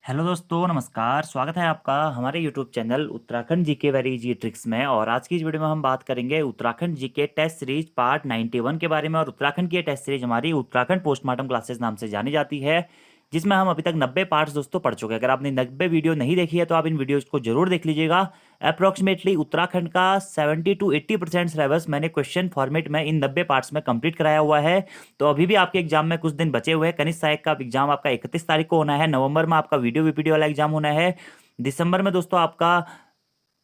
Hello दोस्तों, नमस्कार। स्वागत है आपका हमारे YouTube channel Uttarakhand GK very easy tricks में। और आज की इस वीडियो में हम बात करेंगे Uttarakhand GK test series part 91 के बारे में। और उत्तराखंड की ये टेस्ट सीरीज हमारी उत्तराखंड पोस्टमार्टम क्लासेस नाम से जानी जाती है, जिसमें हम अभी तक 90 पार्ट्स दोस्तों पढ़ चुके हैं। अगर आपने 90 वीडियो नहीं देखी है तो आप इन वीडियोज़ को जरूर देख लीजिएगा। अप्रॉक्सीमेटली उत्तराखंड का 70 to 80% सिलेबस मैंने क्वेश्चन फॉर्मेट में इन 90 पार्ट्स में कंप्लीट कराया हुआ है। तो अभी भी आपके एग्जाम में कुछ दिन बचे हुए हैं। कनिष्ठ सहायक का एग्जाम आपका 31 तारीख को होना है। नवंबर में आपका वीडियो वीपीडी वाला एग्जाम होना है। दिसंबर में दोस्तों आपका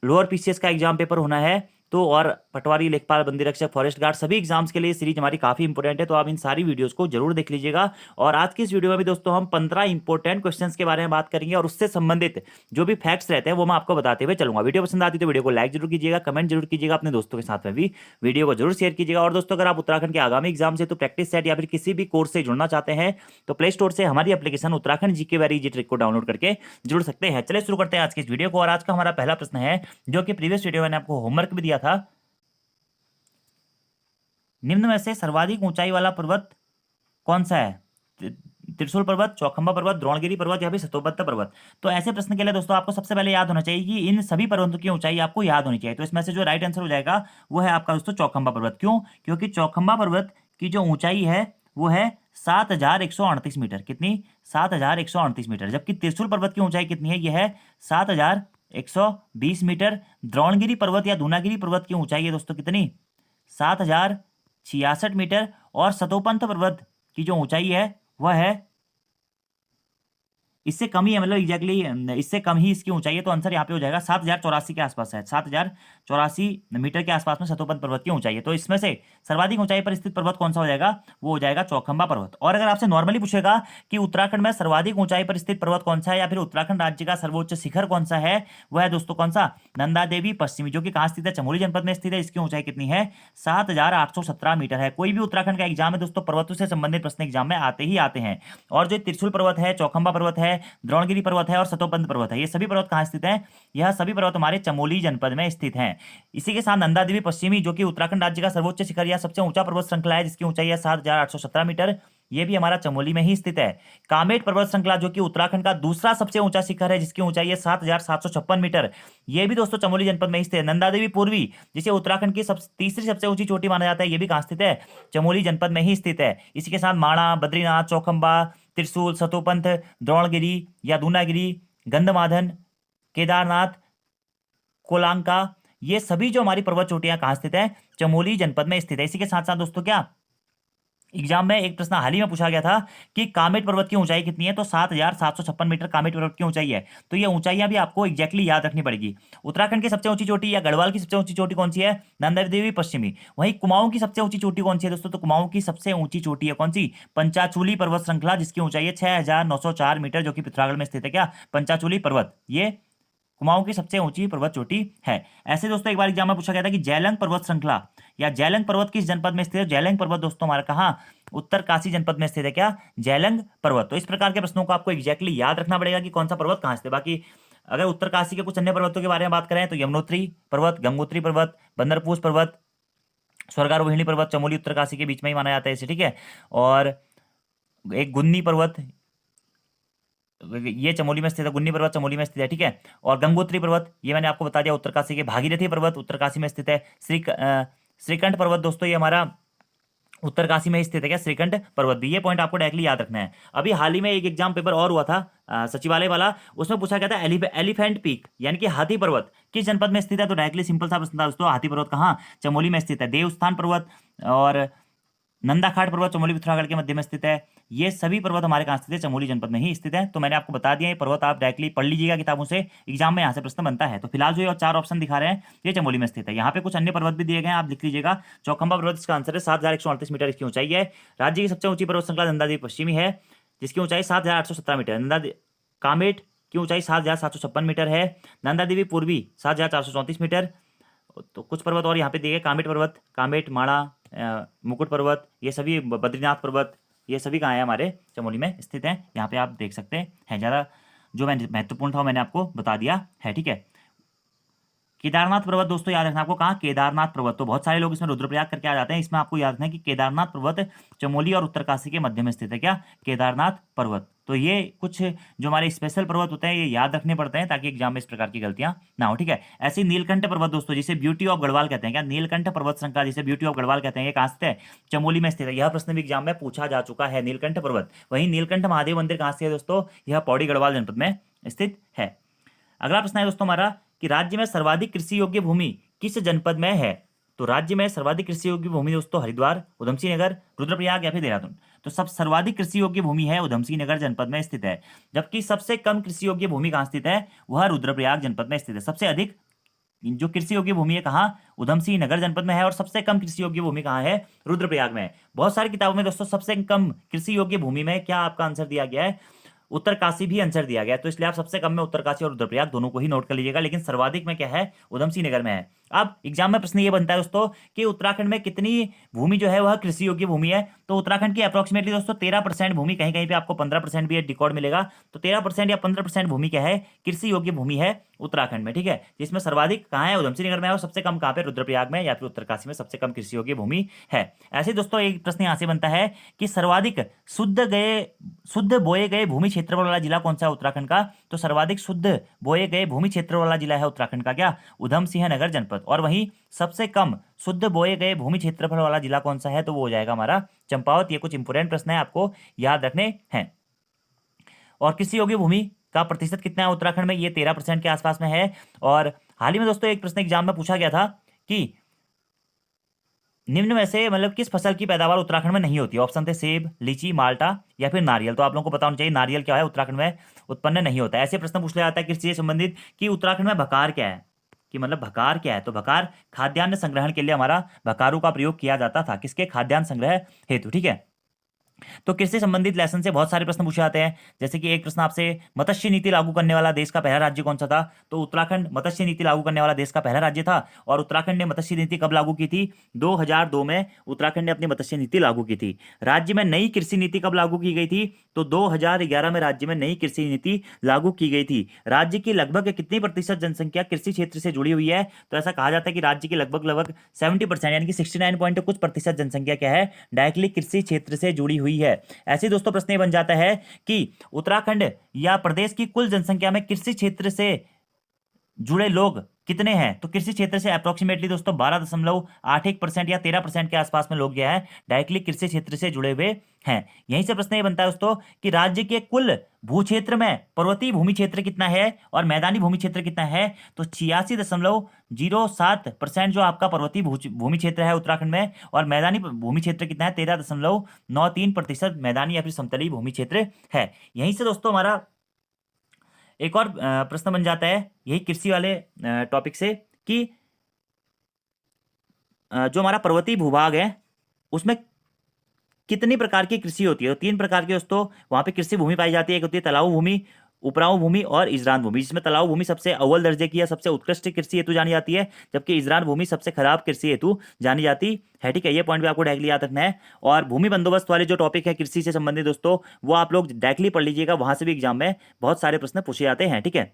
लोअर पीसीएस का एग्जाम पेपर होना है। तो और पटवारी, लेखपाल, बंदी रक्षक, फॉरेस्ट गार्ड सभी एग्जाम्स के लिए सीरीज हमारी काफी इंपॉर्टेंट है। तो आप इन सारी वीडियोस को जरूर देख लीजिएगा। और आज की इस वीडियो में भी दोस्तों हम 15 इंपॉर्टेंट क्वेश्चंस के बारे में बात करेंगे और उससे संबंधित जो भी फैक्ट्स रहते हैं वो मैं आपको बताते हुए चलूंगा। वीडियो पसंद आती है तो वीडियो को लाइक जरूर कीजिएगा, कमेंट जरूर कीजिएगा, अपने दोस्तों के साथ में भी वीडियो को जरूर शेयर कीजिएगा। और दोस्तों, अगर आप उत्तराखंड के आगामी एग्जाम से तो प्रैक्टिस सेट या फिर किसी भी कोर्स से जुड़ना चाहते हैं तो प्ले स्टोर से हमारी application Uttarakhand GK very easy trick को डाउनलोड करके जुड़ सकते हैं। चलिए शुरू करते हैं आज की इस वीडियो को। और आज का हमारा पहला प्रश्न है, जो कि प्रीवियस वीडियो में मैंने आपको होमवर्क भी दिया था। निम्न में से सर्वाधिक ऊंचाई वाला पर्वत कौन सा है? त्रिशूल पर्वत, चौखंबा पर्वत, द्रोणगिरी पर्वत या फिर सतोबद्ध पर्वत। तो ऐसे प्रश्न के लिए दोस्तों आपको सबसे पहले याद होना चाहिए कि इन सभी पर्वतों की ऊंचाई आपको याद होनी चाहिए। तो इसमें से जो राइट आंसर हो जाएगा वो है आपका दोस्तों चौखंबा पर्वत। क्यों? क्योंकि चौखंबा पर्वत की जो ऊंचाई है वो है 7138 मीटर। कितनी? 7138 मीटर। जबकि त्रिशूल पर्वत की ऊंचाई कितनी है? यह है 7120 मीटर। द्रोणगिरी पर्वत या दूनागिरी पर्वत की ऊंचाई है दोस्तों कितनी? 7066 मीटर। और सतोपंथ पर्वत की जो ऊंचाई है वह है, इससे कम ही है, मतलब एग्जैक्टली इससे कम ही इसकी ऊंचाई है। तो आंसर यहाँ पे हो जाएगा 7084 के आसपास है। 7084 मीटर के आसपास में सतोपंथ पर्वत की ऊंचाई है। तो इसमें से सर्वाधिक ऊंचाई पर स्थित पर्वत कौन सा हो जाएगा? वो हो जाएगा चौखंबा पर्वत। और अगर आपसे नॉर्मली पूछेगा कि उत्तराखंड में सर्वाधिक ऊंचाई पर स्थित पर्वत कौन सा है या फिर उत्तराखंड राज्य का सर्वोच्च शिखर कौन सा है, वह है दोस्तों कौन सा? नंदा देवी पश्चिमी, जो कि कहाँ स्थित है? चमोली जनपद में स्थित है। इसकी ऊंचाई कितनी है? 7817 मीटर है। कोई भी उत्तराखंड का एग्जाम है दोस्तों, पर्वतों से संबंधित प्रश्न एग्जाम में आते ही आते हैं। और जो त्रिशूल पर्वत है, चौखंबा पर्वत है, द्रोणगिरी पर्वत है और सतोपंथ पर्वत है, ये सभी पर्वत कहाँ स्थित हैं? यह सभी पर्वत हमारे चमोली जनपद में स्थित हैं। इसी के साथ नंदा देवी पश्चिमी, जो कि उत्तराखंड राज्य का सर्वोच्च शिखर या सबसे ऊंचा पर्वत श्रृंखला है, जिसकी ऊंचाई है 7817 मीटर, ये भी हमारा चमोली में ही स्थित है। कामेट पर्वत श्रृंखला, जो कि उत्तराखंड का दूसरा सबसे ऊंचा शिखर है, जिसकी ऊंचाई है 7756 मीटर, ये भी दोस्तों चमोली जनपद में ही स्थित है। नंदा देवी पूर्वी, जिसे उत्तराखंड की तीसरी सबसे ऊंची चोटी माना जाता है, ये भी कहाँ स्थित है? चमोली जनपद में ही स्थित है। इसी के साथ माणा, बद्रीनाथ, चौखंबा, त्रिशूल, सतोपंथ, द्रोणगिरी या दूनागिरी, गंधमार्दन, केदारनाथ, कोलांका, ये सभी जो हमारी पर्वत चोटियां कहाँ स्थित है? चमोली जनपद में स्थित है। इसी के साथ साथ दोस्तों, क्या एग्जाम में एक प्रश्न हाल ही में पूछा गया था कि कामेट पर्वत की ऊंचाई कितनी है? तो 7756 मीटर कामेट पर्वत की ऊंचाई है। तो ये ऊंचाइयां भी आपको एग्जैक्टली याद रखनी पड़ेगी। उत्तराखंड की सबसे ऊंची चोटी या गढ़वाल की सबसे ऊंची चोटी कौन सी है? नंदा देवी पश्चिमी। वहीं कुमाऊं की सबसे ऊंची चोटी कौन सी है दोस्तों? तो कुमाऊं की सबसे ऊंची चोटी है कौन सी? पंचाचूली पर्वत श्रृंखला, जिसकी ऊंचाई है 6904 मीटर, जो कि पिथौरागढ़ में स्थित है। क्या? पंचाचूली पर्वत, ये कुमाऊं की सबसे ऊंची पर्वत चोटी है। ऐसे दोस्तों एक बार एग्जाम में पूछा गया था कि जैलंग पर्वत श्रृंखला या जैलंग पर्वत किस जनपद में स्थित है? जैलंग पर्वत दोस्तों हमारा कहाँ? उत्तरकाशी जनपद में स्थित है। क्या? जैलंग पर्वत। तो इस प्रकार के प्रश्नों को आपको एग्जैक्टली याद रखना पड़ेगा कि कौन सा पर्वत कहाँ स्थित है। बाकी अगर उत्तरकाशी के कुछ अन्य पर्वतों के बारे में बात करें तो यमुनोत्री पर्वत, गंगोत्री पर्वत, बंदरपूछ पर्वत, स्वर्गारोहिणी पर्वत चमोली उत्तरकाशी के बीच में ही माना जाता है इसे, ठीक है। और एक गुन्नी पर्वत, ये चमोली में स्थित है। गुन्नी पर्वत चमोली में स्थित है, ठीक है। और गंगोत्री पर्वत, ये मैंने आपको बता दिया उत्तरकाशी के। भागीरथी पर्वत उत्तरकाशी में स्थित है। श्रीकंठ पर्वत दोस्तों ये हमारा उत्तरकाशी में स्थित है। क्या? श्रीकंठ पर्वत भी। ये पॉइंट आपको डायरेक्टली याद रखना है। अभी हाल ही में एक एग्जाम पेपर और हुआ था सचिवालय वाला, उसमें पूछा गया था एलिफेंट पीक यानी कि हाथी पर्वत किस जनपद में स्थित है? तो डायरेक्टली सिंपल सा प्रश्न था दोस्तों, हाथी पर्वत कहाँ? चमोली में स्थित है। देवस्थान पर्वत और नंदाखाट पर्वत चमोली पिथौरागढ़ के मध्य में स्थित है। ये सभी पर्वत हमारे कहाँ स्थित है? चमोली जनपद में ही स्थित है। तो मैंने आपको बता दिया ये पर्वत, आप डायरेक्टली पढ़ लीजिएगा किताबों से, एग्जाम में यहाँ से प्रश्न बनता है। तो फिलहाल जो ये 4 ऑप्शन दिखा रहे हैं ये चमोली में स्थित है। यहाँ पे कुछ अन्य पर्वत भी दिए गए हैं, आप लिख लीजिएगा। चौखंबा पर्वत इसका आंसर है, 7138 मीटर इसकी ऊंचाई है। राज्य की सबसे ऊंची पर्वत श्रृंखला नंदा देवी पश्चिमी है, जिसकी ऊंचाई 7817 मीटर। कामेट की ऊंचाई 7756 मीटर है। नंदा देवी पूर्वी 7434 मीटर। तो कुछ पर्वत और यहाँ पे दिए गए, कामेट पर्वत, कामेट, माणा, मुकुट पर्वत, ये सभी, बद्रीनाथ पर्वत, ये सभी कहाँ है? हमारे चमोली में स्थित हैं। यहाँ पे आप देख सकते हैं। ज़्यादा जो मैंने महत्वपूर्ण था वो मैंने आपको बता दिया है, ठीक है। केदारनाथ पर्वत दोस्तों याद रखना आपको, कहाँ? केदारनाथ पर्वत। तो बहुत सारे लोग इसमें रुद्रप्रयाग करके आ जाते हैं, इसमें आपको याद रखना है कि केदारनाथ पर्वत चमोली और उत्तरकाशी के मध्य में स्थित है। क्या? केदारनाथ पर्वत। तो ये कुछ जो हमारे स्पेशल पर्वत होते हैं ये याद रखने पड़ते हैं ताकि एग्जाम में इस प्रकार की गलतियां ना हो, ठीक है। ऐसे ही नीलकंठ पर्वत दोस्तों, जिसे ब्यूटी ऑफ गढ़वाल कहते हैं, क्या नीलकंठ पर्वत श्रृंखला जिसे ब्यूटी ऑफ गढ़वाल कहते हैं, ये कहाँ स्थित है? चमोली में स्थित है। यह प्रश्न भी एग्जाम में पूछा जा चुका है, नीलकंठ पर्वत। वहीं नीलकंठ महादेव मंदिर कहाँ से है दोस्तों? यह पौड़ी गढ़वाल जनपद में स्थित है। अगला प्रश्न है दोस्तों हमारा कि राज्य में सर्वाधिक कृषि योग्य भूमि किस जनपद में है? तो राज्य में सर्वाधिक कृषि योग्य भूमि दोस्तों हरिद्वार, उधमसिंह नगर, रुद्रप्रयाग या फिर देहरादून। तो सब सर्वाधिक कृषि योग्य भूमि है उधमसिंह नगर जनपद में स्थित है, जबकि सबसे कम कृषि योग्य भूमि कहाँ स्थित है? वह रुद्रप्रयाग जनपद में स्थित है। सबसे अधिक जो कृषि योग्य भूमि है कहाँ? उधमसिंह नगर जनपद में है, और सबसे कम कृषि योग्य भूमि कहाँ है? रुद्रप्रयाग में है। बहुत सारी किताबों में दोस्तों सबसे कम कृषि योग्य भूमि में क्या आपका आंसर दिया गया है? उत्तरकाशी भी आंसर दिया गया है, तो इसलिए आप सबसे कम में उत्तरकाशी और रुद्रप्रयाग दोनों को ही नोट कर लीजिएगा, लेकिन सर्वाधिक में क्या है? उधमसिंह नगर में है। अब एग्जाम में प्रश्न ये बनता है दोस्तों कि उत्तराखंड में कितनी भूमि जो है वह कृषि योग्य भूमि है? तो उत्तराखंड की अप्रोक्सीमेटली दोस्तों 13% भूमि, कहीं कहीं पे आपको 15% भी रिकॉर्ड मिलेगा, तो 13% या 15% भूमि क्या है? कृषि योग्य भूमि है उत्तराखंड में, ठीक है। जिसमें सर्वाधिक कहाँ है? उधमसिंह नगर में है, और सबसे कम कहाँ पे? रुद्रप्रयाग में या फिर उत्तरकाशी में सबसे कम कृषि योग्य भूमि है। ऐसे दोस्तों एक प्रश्न यहाँ से बनता है कि सर्वाधिक शुद्ध बोए गए भूमि क्षेत्रफल वाला जिला कौन सा है उत्तराखंड का? तो सर्वाधिक शुद्ध बोए गए भूमि क्षेत्र वाला जिला है उत्तराखंड का क्या? उधमसिंह नगर जनपद। और वहीं सबसे कम शुद्ध बोए गए भूमि क्षेत्रफल वाला जिला कौन सा है? तो वो हो जाएगा हमारा चंपावत। ये कुछ इंपोर्टेंट प्रश्न है, आपको याद रखने हैं। और कृषि योग्य भूमि का प्रतिशत कितना है उत्तराखंड में? ये 13% के आसपास में है। और हाल ही में दोस्तों एक प्रश्न एग्जाम में पूछा गया था कि निम्न में से मतलब किस फसल की पैदावार उत्तराखंड में नहीं होती? ऑप्शन थे सेब, लीची, माल्टा या फिर नारियल। तो आप लोगों को पता होना चाहिए नारियल क्या है उत्तराखंड में उत्पन्न नहीं होता है। ऐसे प्रश्न पूछ लिया जाता है कृषि से संबंधित कि उत्तराखंड में भकार क्या है, कि मतलब भकार क्या है? तो भकार खाद्यान्न संग्रहण के लिए हमारा भकारू का प्रयोग किया जाता था, किसके? खाद्यान्न संग्रह हेतु, ठीक है। तो कृषि संबंधित लेसन से बहुत सारे प्रश्न पूछे जाते हैं, जैसे कि एक प्रश्न आपसे मत्स्य नीति लागू करने वाला देश का पहला राज्य कौन सा था? तो उत्तराखंड मत्स्य नीति लागू करने वाला देश का पहला राज्य था। और उत्तराखंड ने मत्स्य नीति कब लागू की थी? 2002 में उत्तराखंड ने अपनी मत्स्य नीति लागू की थी। राज्य में नई कृषि नीति कब लागू की गई थी? तो 2011 में राज्य में नई कृषि नीति लागू की गई थी। राज्य की लगभग कितनी प्रतिशत जनसंख्या कृषि क्षेत्र से जुड़ी हुई है? तो ऐसा कहा जाता है कि राज्य की लगभग 70% यानी कि 69 पॉइंट कुछ प्रतिशत जनसंख्या क्या है? डायरेक्टली कृषि क्षेत्र से जुड़ी हुई है। ऐसे दोस्तों प्रश्न बन जाता है कि उत्तराखंड या प्रदेश की कुल जनसंख्या में कृषि क्षेत्र से जुड़े लोग कितने हैं? तो कृषि क्षेत्र से अप्रोक्सीमेटली दोस्तों 12.81% या 13% के आसपास में लोग क्या है? डायरेक्टली कृषि क्षेत्र से जुड़े हुए हैं। यहीं से प्रश्न ये बनता है दोस्तों कि राज्य के कुल भू क्षेत्र में पर्वतीय भूमि क्षेत्र कितना है और मैदानी भूमि क्षेत्र कितना है? तो 86.07% जो आपका पर्वतीय भूमि क्षेत्र है उत्तराखंड में, और मैदानी भूमि क्षेत्र कितना है? 13.93% मैदानी या फिर समतलीय भूमि क्षेत्र है। यहीं से दोस्तों हमारा एक और प्रश्न बन जाता है यही कृषि वाले टॉपिक से कि जो हमारा पर्वतीय भूभाग है उसमें कितनी प्रकार की कृषि होती है? तो 3 प्रकार की दोस्तों वहां पे कृषि भूमि पाई जाती है। एक होती है तलाऊ भूमि, उपराऊ भूमि और इजरान भूमि, जिसमें तलाऊ भूमि सबसे अव्वल दर्जे की या सबसे उत्कृष्ट कृषि हेतु जानी जाती है, जबकि इजरान भूमि सबसे खराब कृषि हेतु जानी जाती है, ठीक है। ये पॉइंट भी आपको डायरेक्टली याद रखना है। और भूमि बंदोबस्त वाले जो टॉपिक है कृषि से संबंधित दोस्तों वो आप लोग डायरेक्टली पढ़ लीजिएगा, वहां से भी एग्जाम में बहुत सारे प्रश्न पूछे जाते हैं, ठीक है।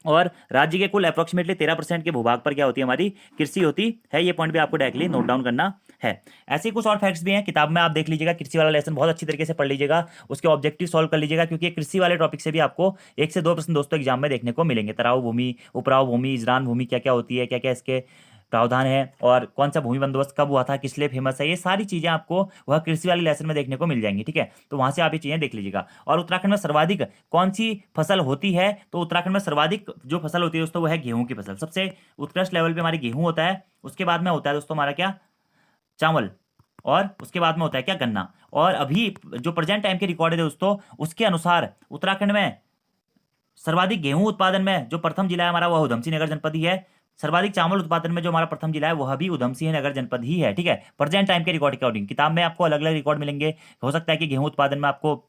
और राज्य के कुल अप्रोक्सीमेटली 13% के भूभाग पर क्या होती है? हमारी कृषि होती है। ये पॉइंट भी आपको डायरेक्टली नोट डाउन करना है। ऐसे ही कुछ और फैक्ट्स भी हैं किताब में, आप देख लीजिएगा। कृषि वाला लेसन बहुत अच्छी तरीके से पढ़ लीजिएगा, उसके ऑब्जेक्टिव सॉल्व कर लीजिएगा, क्योंकि कृषि वाले टॉपिक से भी आपको 1 से 2 प्रश्न दोस्तों एग्जाम में देखने को मिलेंगे। तराऊ भूमि, उपराऊ भूमि, इजरान भूमि क्या क्या होती है, क्या क्या इसके प्रावधान है, और कौन सा भूमि बंदोबस्त कब हुआ था, किस लिए फेमस है, ये सारी चीजें आपको वह कृषि वाले लेसन में देखने को मिल जाएंगी, ठीक है। तो वहां से आप ये चीजें देख लीजिएगा। और उत्तराखंड में सर्वाधिक कौन सी फसल होती है? तो उत्तराखंड में सर्वाधिक जो फसल होती है दोस्तों वो है गेहूं की फसल। सबसे उत्कृष्ट लेवल पे हमारी गेहूं होता है, उसके बाद में होता है दोस्तों हमारा क्या? चावल, और उसके बाद में होता है क्या? गन्ना। और अभी जो प्रेजेंट टाइम के रिकॉर्ड है दोस्तों उसके अनुसार उत्तराखंड में सर्वाधिक गेहूं उत्पादन में जो प्रथम जिला है हमारा वह उधमसिंह नगर जनपद ही है। सर्वाधिक चावल उत्पादन में जो हमारा प्रथम जिला है वह भी उधमसिंह नगर जनपद ही है, ठीक है। प्रेजेंट टाइम के रिकॉर्ड के अकॉर्डिंग किताब में आपको अलग अलग रिकॉर्ड मिलेंगे। हो सकता है कि गेहूं उत्पादन में आपको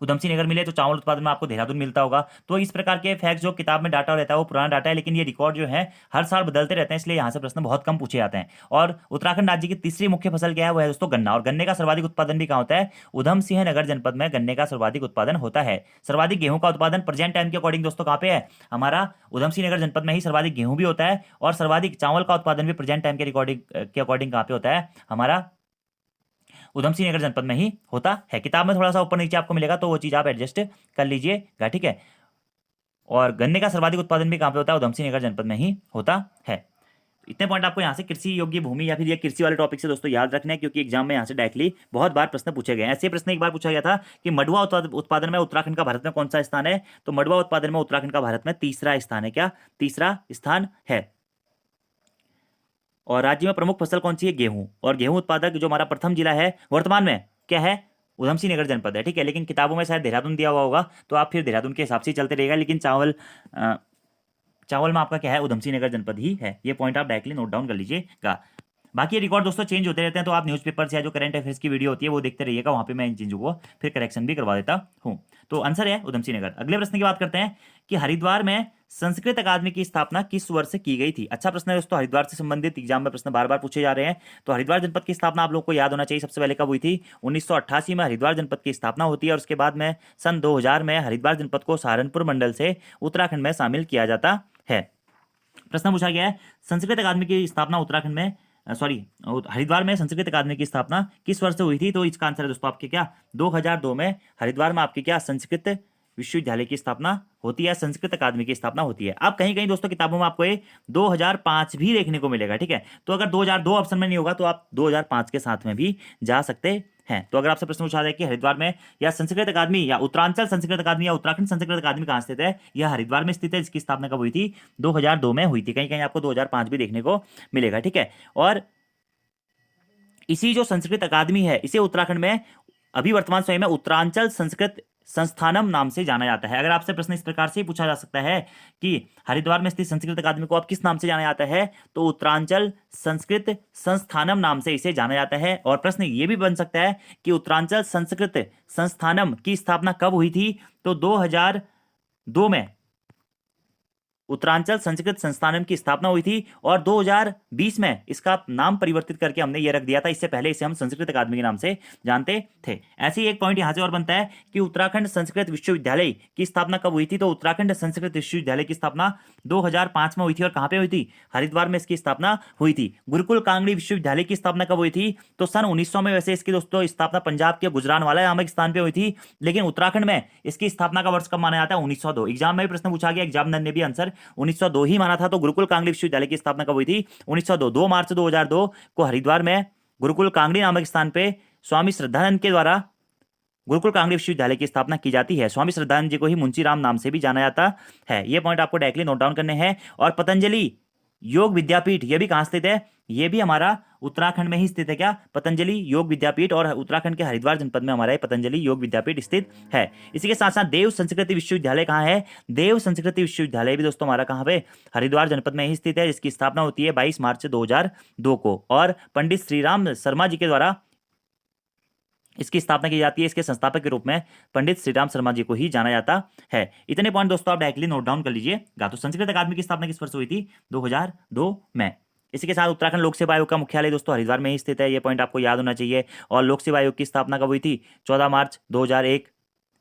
उधमसिंह नगर मिले तो चावल उत्पादन में आपको देहरादून मिलता होगा। तो इस प्रकार के फैक्ट जो किताब में डाटा रहता है वो पुराना डाटा है, लेकिन ये रिकॉर्ड जो है हर साल बदलते रहते हैं, इसलिए यहाँ से प्रश्न बहुत कम पूछे जाते हैं। और उत्तराखंड राज्य की तीसरी मुख्य फसल क्या है? वो है दोस्तों गन्ना। और गन्ने का सर्वाधिक उत्पादन भी कहाँ होता है? उधमसिंह नगर जनपद में गन्ने का सर्वाधिक उत्पादन होता है। सर्वाधिक गेहूं का उत्पादन प्रेजेंट टाइम के अकॉर्डिंग दोस्तों कहाँ पे है? हमारा उधमसिंह नगर जनपद में ही सर्वाधिक गेहूं भी होता है, और सर्वाधिक चावल का उत्पादन भी प्रेजेंट टाइम के रिकॉर्डिंग के अकॉर्डिंग कहाँ पे होता है? हमारा उधम सिंह नगर जनपद में ही होता है। किताब में थोड़ा सा ऊपर नीचे आपको मिलेगा, तो वो चीज़ आप एडजस्ट कर लीजिएगा, ठीक है। और गन्ने का सर्वाधिक उत्पादन भी कहाँ पे होता है? उधम सिंह नगर जनपद में ही होता है। इतने पॉइंट आपको यहाँ से कृषि योग्य भूमि या फिर ये कृषि वाले टॉपिक से दोस्तों याद रखना है, क्योंकि एग्जाम में यहाँ से डायरेक्टली बहुत बार प्रश्न पूछे गए हैं। ऐसे प्रश्न एक बार पूछा गया था कि मडुआ उत्पादन में उत्तराखंड का भारत में कौन सा स्थान है? तो मडुआ उत्पादन में उत्तराखंड का भारत में तीसरा स्थान है। क्या? तीसरा स्थान है। और राज्य में प्रमुख फसल कौन सी है? गेहूं। और गेहूं उत्पादक जो हमारा प्रथम जिला है वर्तमान में क्या है? उधम सिंह नगर जनपद है, ठीक है। लेकिन किताबों में शायद देहरादून दिया हुआ होगा, तो आप फिर देहरादून के हिसाब से चलते रहेगा। लेकिन चावल में आपका क्या है? उधम सिंह नगर जनपद ही है। ये पॉइंट आप डायरेक्टली नोट डाउन कर लीजिएगा। बाकी ये रिकॉर्ड दोस्तों चेंज होते रहते हैं, तो आप न्यूज़पेपर से या जो करंट अफेयर्स की वीडियो होती है वो देखते रहिएगा, वहाँ पे मैं इन चीज़ों को फिर करेक्शन भी करवा देता हूँ। तो आंसर है उधम सिंह नगर। अगले प्रश्न की बात करते हैं कि हरिद्वार में संस्कृत अकादमी की स्थापना किस वर्ष की गई थी? अच्छा प्रश्न है दोस्तों, हरिद्वार से संबंधित एग्जाम में प्रश्न बार बार पूछे जा रहे हैं। तो हरिद्वार जनपद की स्थापना आप लोगों को याद होना चाहिए सबसे पहले कब हुई थी? 1988 में हरिद्वार जनपद की स्थापना होती है, और उसके बाद में सन 2000 में हरिद्वार जनपद को सहारनपुर मंडल से उत्तराखंड में शामिल किया जाता है। प्रश्न पूछा गया है संस्कृत अकादमी की स्थापना उत्तराखंड में हरिद्वार में संस्कृत अकादमी की स्थापना किस वर्ष से हुई थी? तो इसका आंसर है दोस्तों आपके क्या? 2002 में हरिद्वार में आपकी क्या संस्कृत विश्वविद्यालय की स्थापना होती है, संस्कृत अकादमी की स्थापना होती है। अब कहीं कहीं दोस्तों किताबों में आपको ये 2005 भी देखने को मिलेगा, ठीक है। तो अगर 2002 ऑप्शन में नहीं होगा तो आप 2005 के साथ में भी जा सकते हैं। तो अगर आपसे प्रश्न पूछा जाए कि हरिद्वार में या संस्कृत अकादमी या उत्तरांचल संस्कृत अकादमी या उत्तराखंड संस्कृत अकादमी कहाँ स्थित है? यह हरिद्वार में स्थित है। इसकी स्थापना कब हुई थी? 2002 में हुई थी। कहीं कहीं आपको 2005 भी देखने को मिलेगा, ठीक है। और इसी जो संस्कृत अकादमी है इसे उत्तराखंड में अभी वर्तमान समय में उत्तरांचल संस्कृत संस्थानम नाम से जाना जाता है। अगर आपसे प्रश्न इस प्रकार से ही पूछा जा सकता है कि हरिद्वार में स्थित संस्कृत अकादमी को आप किस नाम से जाना जाता है, तो उत्तरांचल संस्कृत संस्थानम नाम से इसे जाना जाता है। और प्रश्न ये भी बन सकता है कि उत्तरांचल संस्कृत संस्थानम की स्थापना कब हुई थी? तो 2002 में उत्तरांचल संस्कृत संस्थानम की स्थापना हुई थी, और 2020 में इसका नाम परिवर्तित करके हमने ये रख दिया था। इससे पहले इसे हम संस्कृत अकादमी के नाम से जानते थे। ऐसे ही एक पॉइंट यहां से और बनता है कि उत्तराखंड संस्कृत विश्वविद्यालय की स्थापना कब हुई थी? तो उत्तराखंड संस्कृत विश्वविद्यालय की स्थापना 2005 में हुई थी। और कहां पे हुई थी? हरिद्वार में इसकी स्थापना हुई थी। गुरुकुल कांगड़ी विश्वविद्यालय की स्थापना कब हुई थी? तो सन 1900 में। वैसे इसकी दोस्तों स्थापना पंजाब के गुजरानवाला नामक स्थान पे हुई थी, लेकिन उत्तराखंड में इसकी स्थापना का वर्ष कब माना जाता है? 1902। एग्जाम में भी प्रश्न पूछा गया, एग्जामिनर ने भी आंसर 1902 ही माना था। तो गुरुकुल कांगड़ी विश्वविद्यालय की स्थापना कब हुई थी? 1902। 2 मार्च 2002 को हरिद्वार में गुरुकुल कांगड़ी नामक स्थान पे स्वामी श्रद्धानंद के द्वारा गुरुकुल कांगड़ी विश्वविद्यालय की स्थापना की जाती है। स्वामी श्रद्धानंद जी को ही मुंशी राम नाम से भी जाना जाता है। ये पॉइंट आपको डायरेक्टली नोट डाउन करने हैं। और पतंजलि योग विद्यापीठ ये भी कहाँ स्थित है? ये भी हमारा उत्तराखंड में ही स्थित है। क्या? पतंजलि योग विद्यापीठ, और उत्तराखंड के हरिद्वार जनपद में हमारा पतंजलि योग विद्यापीठ स्थित है। इसी के साथ साथ देव संस्कृति विश्वविद्यालय कहाँ है? देव संस्कृति विश्वविद्यालय भी दोस्तों हमारा कहाँ पे? हरिद्वार जनपद में ही स्थित है, जिसकी स्थापना होती है 22 मार्च 2002 को। और पंडित श्रीराम शर्मा जी के द्वारा इसकी स्थापना की जाती है। इसके संस्थापक के रूप में पंडित श्रीराम शर्मा जी को ही जाना जाता है। इतने पॉइंट दोस्तों आप डायरेक्टली नोट डाउन कर लीजिएगा। तो संस्कृत अकादमी की स्थापना किस वर्ष हुई थी? 2002 में। इसी के साथ उत्तराखंड लोक सेवा आयोग का मुख्यालय दोस्तों हरिद्वार में ही स्थित है। ये पॉइंट आपको याद होना चाहिए। और लोक सेवा आयोग की स्थापना कब हुई थी? 14 मार्च 2001,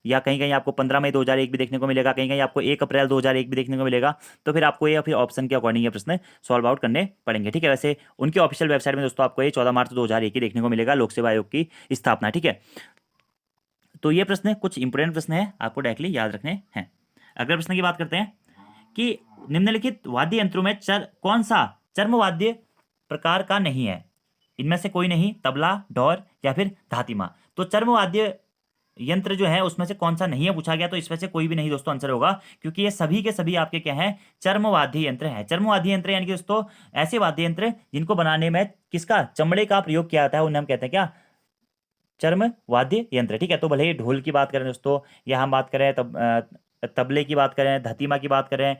या कहीं कहीं आपको 15 मई 2001 भी देखने को मिलेगा, कहीं कहीं आपको 1 अप्रैल 2001 भी देखने को मिलेगा। तो फिर आपको ये फिर ऑप्शन के अकॉर्डिंग ये प्रश्न सॉल्व आउट करने पड़ेंगे, ठीक है। वैसे उनकी ऑफिशियल वेबसाइट में दोस्तों आपको ये 14 मार्च 2001 ही देखने को मिलेगा, लोक सेवा आयोग की स्थापना, ठीक है। तो ये प्रश्न कुछ इंपोर्टेंट प्रश्न है, आपको डायरेक्टली याद रखने हैं। अगले प्रश्न की बात करते हैं कि निम्नलिखित वाद्य यंत्रों में कौन सा चर्म वाद्य प्रकार का नहीं है? इनमें से कोई नहीं, तबला, ढोल या फिर धातिमा। तो चर्म वाद्य यंत्र जो है उसमें से कौन सा नहीं है पूछा गया, तो इसमें से कोई भी नहीं दोस्तों आंसर होगा, क्योंकि ये सभी के सभी आपके क्या हैं? चर्म वाद्य यंत्र हैं। चर्म वाद्य यंत्र यानी कि दोस्तों ऐसे वाद्य यंत्र जिनको बनाने में किसका? चमड़े का प्रयोग किया जाता है, उन्हें हम कहते हैं क्या? चर्म वाद्य यंत्र, ठीक है। तो भले ही ढोल की बात करें दोस्तों, या हम बात करें तबले की बात करें, धतीमा की बात करें,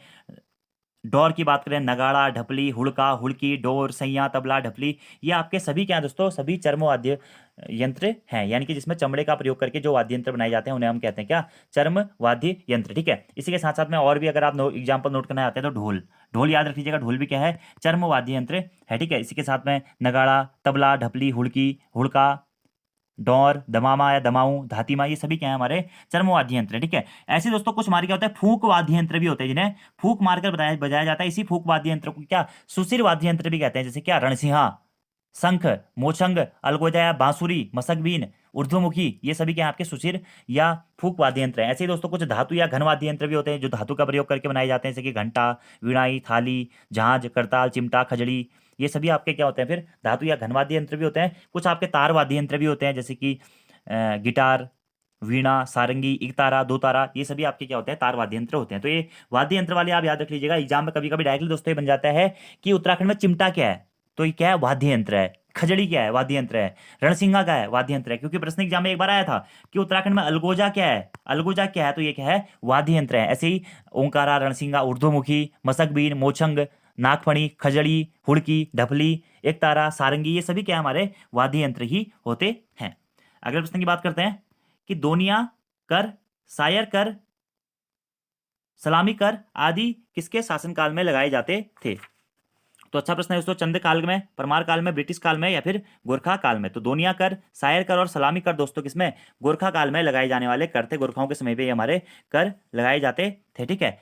डोर की बात करें, नगाड़ा, ढपली, हुड़का, हुड़की, डोर, सैया, तबला, ढपली, ये आपके सभी क्या है दोस्तों? सभी चर्म वाद्य यंत्र हैं, यानी कि जिसमें चमड़े का प्रयोग करके जो वाद्य यंत्र बनाए जाते हैं उन्हें हम कहते हैं क्या? चर्म वाद्य यंत्र, ठीक है। इसी के साथ साथ में और भी अगर आप एग्जाम्पल नोट करना चाहते हैं तो ढोल, ढोल याद रख लीजिएगा, ढोल भी क्या है? चर्म वाद्य यंत्र है, ठीक है। इसी के साथ में नगाड़ा, तबला, ढपली, हुड़की, हुड़का, डोर, दमामा या दमाऊ, धातिमा, ये सभी क्या है? हमारे चर्म वाद्य यंत्र, ठीक है। ऐसे दोस्तों कुछ हमारे क्या होता है? फूंक वाद्य यंत्र भी होते हैं, जिन्हें फूंक मारकर बजाया जाता है। इसी फूंक वाद्य यंत्र को क्या? सुशिर वाद्य यंत्र भी कहते हैं, जैसे क्या? रणसिंहा, शंख, मोचंग, अलगोजा या बांसुरी, मसकबीन, ऊर्ध्वमुखी, ये सभी क्या हैं आपके सुशिर या फूक वाद्य यंत्र हैं। ऐसे ही दोस्तों कुछ धातु या घन वाद्य यंत्र भी होते हैं जो धातु का प्रयोग करके बनाए जाते हैं, जैसे कि घंटा, वीणाई, थाली, जहाज, करताल, चिमटा, खजड़ी, ये सभी आपके क्या होते हैं फिर धातु या घन वाद्य यंत्र भी होते हैं। कुछ आपके तार वाद्य यंत्र भी होते हैं, जैसे कि गिटार, वीणा, सारंगी, एक तारा, दो तारा, ये सभी आपके क्या होते हैं तार वाद्य यंत्र होते हैं। तो ये वाद्य यंत्र वाले आप याद रख लीजिएगा। एग्जाम में कभी कभी डायरेक्टली दोस्तों ये बन जाता है कि उत्तराखंड में चिमटा क्या है, तो ये क्या है वाद्य यंत्र है। खजड़ी क्या है वाद्य यंत्र है। रणसिंगा क्या है वाद्य यंत्र है। क्योंकि प्रश्न एग्जाम में एक बार आया था कि उत्तराखंड में अलगोजा क्या है, अलगोजा क्या है, तो ये क्या है वाद्य यंत्र है। ऐसे ही ओंकारा, रणसिंगा, ऊर्ध्वमुखी, मसकबीन, मोछंग, नागफणी, खजड़ी, हुड़की, ढपली, एक तारा, सारंगी, ये सभी क्या है हमारे वाद्य यंत्र ही होते हैं। अगले प्रश्न की बात करते हैं कि दोनिया कर, सायर कर, सलामी कर आदि किसके शासनकाल में लगाए जाते थे। तो अच्छा प्रश्न है दोस्तों, चंद काल में, परमार काल में, ब्रिटिश काल में या फिर गोरखा काल में। तो दोनिया कर, सायर कर और सलामी कर दोस्तों किसमें, गोरखा काल में लगाए जाने वाले कर थे। गोरखाओं के समय पे ये हमारे कर लगाए जाते थे। ठीक है,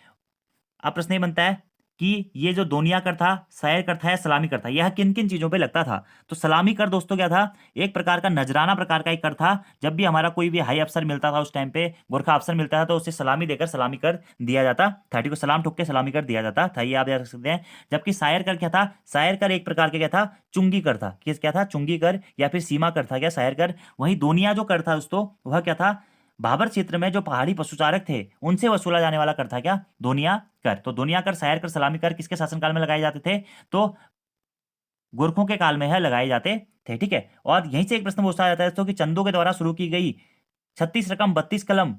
अब प्रश्न ये बनता है कि ये जो दोनिया कर था, सायर कर था या सलामी कर था, यह किन किन चीजों पे लगता था। तो सलामी कर दोस्तों क्या था, एक प्रकार का नजराना प्रकार का एक कर था। जब भी हमारा कोई भी हाई अफसर मिलता था उस टाइम पे, गोरखा अफसर मिलता था, तो उसे सलामी देकर सलामी कर दिया जाता था। ठीक है, सलाम ठोक के सलामी कर दिया जाता था, ये आप याद रख सकते हैं। जबकि सायर कर क्या था, सायर कर एक प्रकार का क्या था, चुंगी कर था। किस क्या था, चुंगी कर या फिर सीमा कर था क्या सायर कर। वहीं दोनिया जो कर था दोस्तों, वह क्या था, भाबर क्षेत्र में जो पहाड़ी पशुचारक थे उनसे वसूला जाने वाला कर था क्या, दोनिया कर। तो दोनिया कर, सायर कर, सलामी कर किसके शासनकाल में लगाए जाते थे, तो गोरखों के काल में है लगाए जाते थे। ठीक है, और यहीं से एक प्रश्न पूछा जाता है दोस्तों कि चंदों के द्वारा शुरू की गई 36 रकम 32 कलम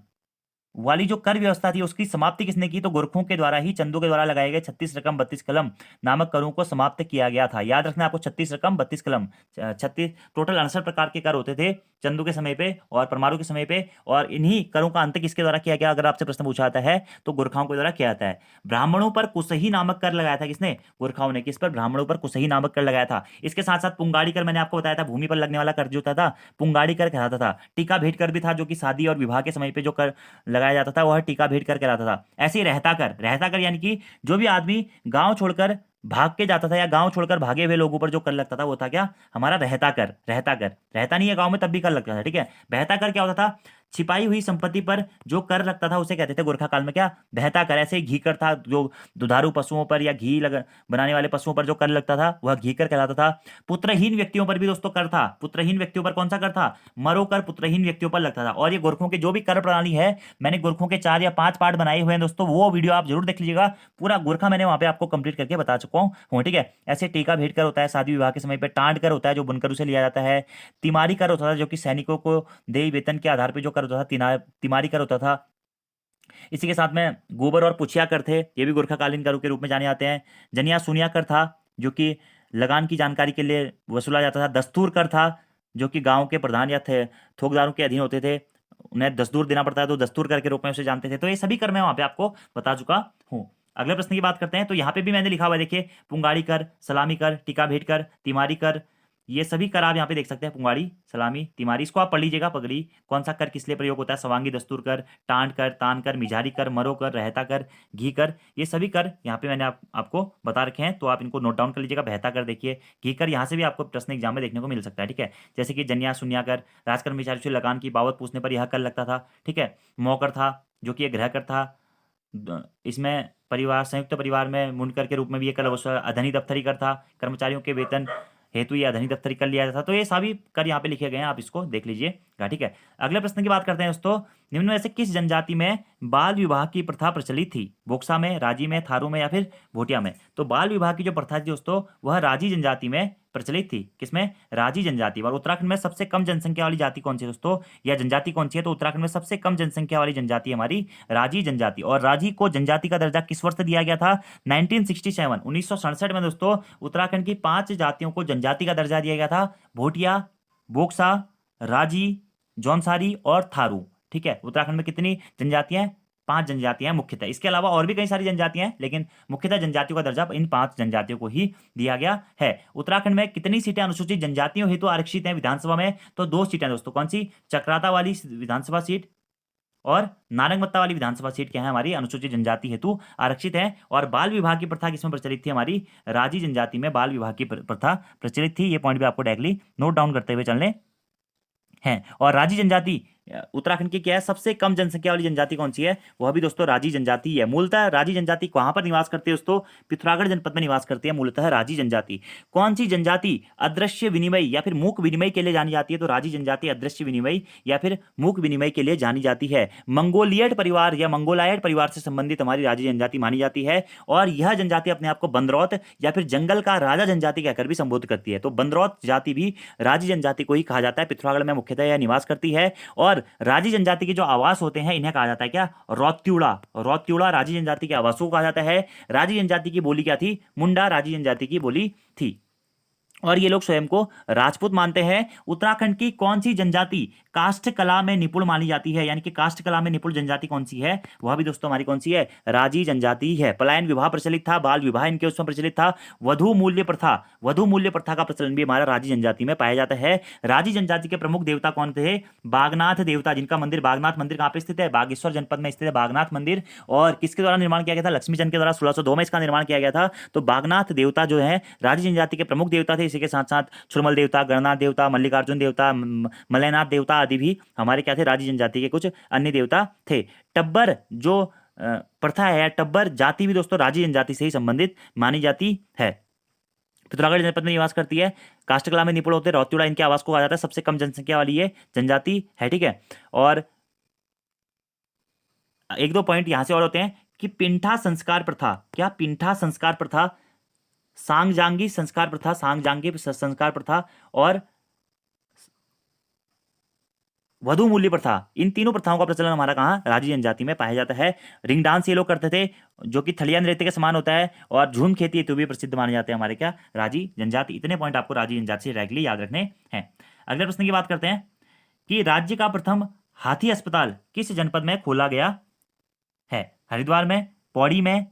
वाली जो कर व्यवस्था थी उसकी समाप्ति किसने की, तो गोरखों के द्वारा ही, चंदों के द्वारा लगाए गए 36 रकम 32 कलम नामक करों को समाप्त किया गया था। याद रखना आपको, 36 रकम 32 कलम, 36 टोटल 68 प्रकार के कर होते थे चंदों के समय पे और परमाणु के समय पे। और इन्हीं करों का अंत किसके द्वारा किया गया, अगर आपसे प्रश्न पूछा जाता है तो गोरखाओं के द्वारा किया जाता है। ब्राह्मणों पर कुसही नामक कर लगाया था किसने, गोरखाओं ने। किस पर, ब्राह्मणों पर कुसही नामक कर लगाया था। इसके साथ साथ पुंगाड़ी कर, मैंने आपको बताया था भूमि पर लगने वाला कर जो होता था, पुंगाड़ी कर कहलाता था। टीका भेंट कर भी था, जो कि शादी और विवाह के समय पे जो कर लगाया जाता था वह टीका भेंट कर कहलाता था। ऐसे ही रहता कर, रहता कर यानी कि जो भी आदमी गांव छोड़कर भाग के जाता था या गांव छोड़कर भागे हुए लोगों पर जो कर लगता था वो था क्या, हमारा रहता कर। रहता कर, रहता नहीं है गांव में तब भी कर लगता था। ठीक है, बहता कर क्या होता था, छिपाई हुई संपत्ति पर जो कर लगता था उसे कहते थे गोरखा काल में क्या, बहता कर। ऐसे ही घी कर था, जो दुधारू पशुओं पर या घी बनाने वाले पशुओं पर जो कर लगता था वह घी कर कहलाता था। पुत्रहीन व्यक्तियों पर भी दोस्तों कर था। पुत्रहीन व्यक्तियों पर कौन सा कर था, मरो कर पुत्रहीन व्यक्तियों पर लगता था। और ये गोरखों के जो भी कर प्रणाली है, मैंने गोरखों के 4 या 5 पार्ट बनाए हुए हैं दोस्तों, वो वीडियो आप जरूर देख लीजिएगा। पूरा गोरखा मैंने वहां पे आपको कंप्लीट करके बता चुका हूँ। ठीक है, ऐसे टीका भेंट कर होता है शादी विवाह के समय पे, टांड कर होता है जो बुनकर उसे लिया जाता है, तिमारी कर होता था जो कि सैनिकों को देय वेतन के आधार पर जो कर होता था, तिमारी कर होता था। इसी के साथ में गोबर और पुछिया कर थे, ये भी गोरखाकालीन करों के रूप में जाने जाते हैं। जनिया सुनिया कर था जो कि लगान की जानकारी के लिए वसूला जाता था। दस्तूर कर था जो कि गांव के प्रधान या थे थोकदारों के अधीन होते थे, उन्हें दस्तूर देना पड़ता है तो दस्तूर कर के रूप में उसे जानते थे। तो ये सभी कर मैं वहां पे आपको बता चुका हूँ। अगले प्रश्न की बात करते हैं, तो यहाँ पे भी मैंने लिखा हुआ है, देखिए, पुंगाड़ी कर, सलामी कर, टीका भेंट कर, तिमारी कर, ये सभी कर आप यहाँ पे देख सकते हैं। पुंगाड़ी, सलामी, तिमारी, इसको आप पढ़ लीजिएगा। पगड़ी, कौन सा कर किस लिए प्रयोग होता है, सवांगी, दस्तूर कर, टांड कर, तान कर, मिजारी कर, मरो कर, रहता कर, घी कर, ये सभी कर यहाँ पे मैंने आपको बता रखे हैं, तो आप इनको नोट डाउन कर लीजिएगा। बहता कर देखिए, घी कर, यहाँ से भी आपको प्रश्न एग्जाम में देखने को मिल सकता है। ठीक है, जैसे कि जन्या सुन्या कर, राजकर मिजारी से लगान की बावत पूछने पर यह कर लगता था। ठीक है, मौकर था जो कि एक ग्रह कर था, इसमें परिवार, संयुक्त परिवार में मुनकर के रूप में भी ये कर वसूला। अधनी दफ्तरी कर था, कर्मचारियों के वेतन हेतु ये अधनी दफ्तरी कर लिया जाता था। तो ये सभी कर यहाँ पे लिखे गए हैं, आप इसको देख लीजिएगा। ठीक है, अगले प्रश्न की बात करते हैं दोस्तों, निम्न में से किस जनजाति में बाल विवाह की प्रथा प्रचलित थी, बोक्सा में, राजी में, थारू में या फिर भोटिया में। तो बाल विवाह की जो प्रथा थी दोस्तों वह राजी जनजाति में प्रचलित थी। किसमें, राजी जनजाति। और उत्तराखंड में सबसे कम जनसंख्या वाली जाति कौन सी है दोस्तों, या जनजाति कौन सी है, तो उत्तराखंड में सबसे कम जनसंख्या वाली जनजाति हमारी राजी जनजाति। और राजी को जनजाति का दर्जा किस वर्ष दिया गया था, 1967, 1967 में दोस्तों उत्तराखंड की 5 जातियों को जनजाति का दर्जा दिया गया था, भोटिया, बोक्सा, राजी, जौनसारी और थारू। ठीक है, उत्तराखंड में कितनी जनजातियां हैं, 5 जनजातियां मुख्यतः। इसके अलावा और भी कई सारी जनजातियां हैं, लेकिन मुख्यतः जनजातियों का दर्जा इन 5 जनजातियों को ही दिया गया है। उत्तराखंड में कितनी सीटें अनुसूचित जनजातियों हेतु आरक्षित हैं विधानसभा में, तो 2 सीटें दोस्तों। कौन सी, चक्राता वाली विधानसभा सीट और नारंगमत्ता वाली विधानसभा सीट क्या है हमारी, अनुसूचित जनजाति हेतु आरक्षित है। और बाल विवाह की प्रथा किसमें प्रचलित थी, हमारी राजी जनजाति में बाल विवाह की प्रथा प्रचलित थी। ये पॉइंट भी आपको डायरेक्टली नोट डाउन करते हुए चलने हैं। और राजी जनजाति उत्तराखंड की क्या है, सबसे कम जनसंख्या वाली जनजाति कौन सी है, वह भी दोस्तों राजी जनजाति है। मूलतः राजी जनजाति कहां पर निवास करती है दोस्तों, पिथौरागढ़ जनपद में निवास करती है मूलतः राजी जनजाति। कौन सी जनजाति अदृश्य विनिमय या फिर मूक विनिमय के लिए जानी जाती है, तो राजी जनजाति अदृश्य विनिमय या फिर मूक विनिमय के लिए जानी जाती है। मंगोलियड परिवार या मंगोलायड परिवार से संबंधित हमारी राजी जनजाति मानी जाती है। और यह जनजाति अपने आप को बंदरौत या फिर जंगल का राजा जनजाति कहकर भी संबोधित करती है। तो बंदरौत जाति भी राजी जनजाति को ही कहा जाता है। पिथौरागढ़ में मुख्यतः यह निवास करती है। और राजी जनजाति के जो आवास होते हैं इन्हें कहा जाता है क्या, रौत्युड़ा। रौत्युड़ा राजी जनजाति के आवासों को कहा जाता है। राजी जनजाति की बोली क्या थी, मुंडा राजी जनजाति की बोली थी। और ये लोग स्वयं को राजपूत मानते हैं। उत्तराखंड की कौन सी जनजाति काष्ठ कला में निपुण मानी जाती है, यानी कि काष्ठ कला में निपुण जनजाति कौन सी है, वह भी दोस्तों हमारी कौन सी है, राजी जनजाति है। पलायन विवाह प्रचलित था, बाल विवाह इनके उसमें प्रचलित था। वधु मूल्य प्रथा, वधु मूल्य प्रथा का प्रचलन भी हमारा राजी जनजाति में पाया जाता है। राजी जनजाति के प्रमुख देवता कौन थे, बागनाथ देवता, जिनका मंदिर बागनाथ मंदिर कहां पे स्थित है, बागेश्वर जनपद में स्थित है बागनाथ मंदिर। और किसके द्वारा निर्माण किया गया था, लक्ष्मीचंद के द्वारा 1602 में इसका निर्माण किया गया था। तो बागनाथ देवता जो है राजी जनजाति के प्रमुख देवता थे। इसी के साथ साथ छुरमल देवता, गणनाथ देवता, मल्लिकार्जुन देवता, मलयनाथ देवता आदि भी हमारे क्या थे, राजी जनजाति के कुछ अन्य देवता थे। टब्बर जो प्रथा है, टब्बर जाति भी दोस्तों राजी जनजाति से ही संबंधित मानी जाती है। पिथौरागढ़ जनपद में निवास करती है, काष्ठकला में निपुण होते हैं। रौत्युड़ा इनके आवास को कहा जाता है, सबसे कम जनसंख्या वाली ये जनजाति है, ठीक है। और एक दो पॉइंट यहां से और होते हैं कि पिंठा संस्कार प्रथा, क्या पिंठा संस्कार प्रथा, सांगजांगी संस्कार प्रथा, सांगजांगी संस्कार प्रथा और वधु मूल्य प्रथा, इन तीनों प्रथाओं का प्रचलन हमारा कहाँ, राजी जनजाति में पाया जाता है। रिंग डांस ये लोग करते थे जो कि थलिया नृत्य के समान होता है। और झूम खेती तो भी प्रसिद्ध माने जाते हैं हमारे क्या, राजी जनजाति। इतने पॉइंट आपको राजी जनजाति से डायरेक्टली याद रखने हैं। अगले प्रश्न की बात करते हैं कि राज्य का प्रथम हाथी अस्पताल किस जनपद में खोला गया है, हरिद्वार में, पौड़ी में,